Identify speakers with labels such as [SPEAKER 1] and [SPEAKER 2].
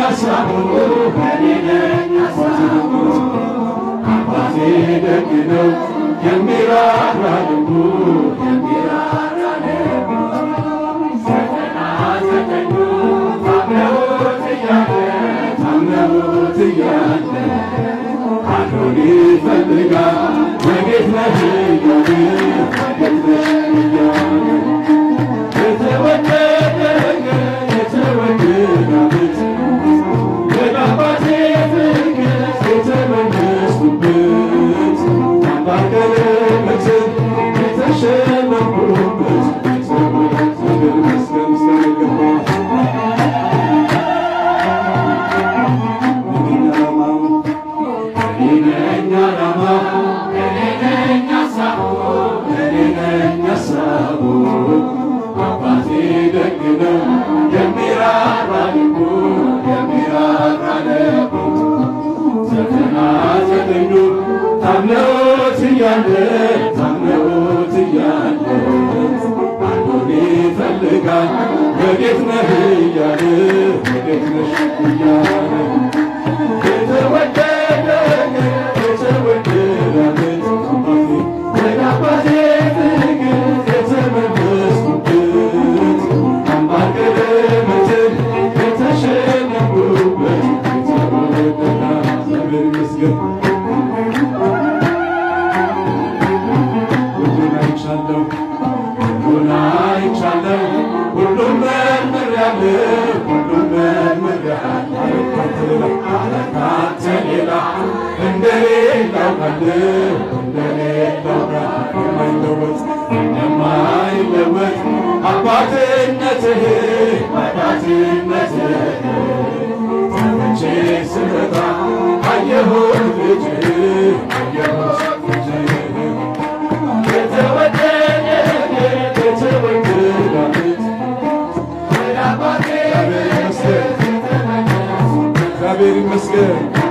[SPEAKER 1] ሀሳቡ እኔ ነኝ ሀሳቡ አባቴ ደግ ነው የሚራራ ልቡ የሚራራ ልቡ ዘጠና ዘጠኙ ታምነውት እያለ አንዱን ይፈልጋል ወዴት ነህ እያለ ወዴት ነህ እያለ የተወደደ የተወደደ ዓመት ወደ አባቴ ፍቅር የተመለስኩበት አምባር ቀለበትን የተሸለምኩበት እግዚአብሔር ይመስገን ምስጋና ይገባዋል። እኔ ነኝ ዓላማው እኔ ነኝ ሀሳቡ እኔ ነኝ ሀሳቡ አባቴ ደግ ነው የሚራራ ልቡ የሚራራ ልቡ ዘጠና ዘጠኙ ታምነውት እያለ አንዱን ይፈልጋል ወዴት ነህ እያለ ወዴት ነሽ እያለ የተወደደ ዓመት ወደ አባቴ ፍቅር የተመለስኩበት አምባር ቀለበትን የተሸለምኩበት የተወደደ እግዚአብሔር ይመስገን። ሁሉን አይቻለሁ ሁሉን መርምሬያለሁ ካንተ ሌላ እንደሌለው የማይለወጥ አባትነትህ ተመቼ ስመጣ አየሁት ልጅህ የተወደደ ዓመት እግዚአብሔር ይመስገን።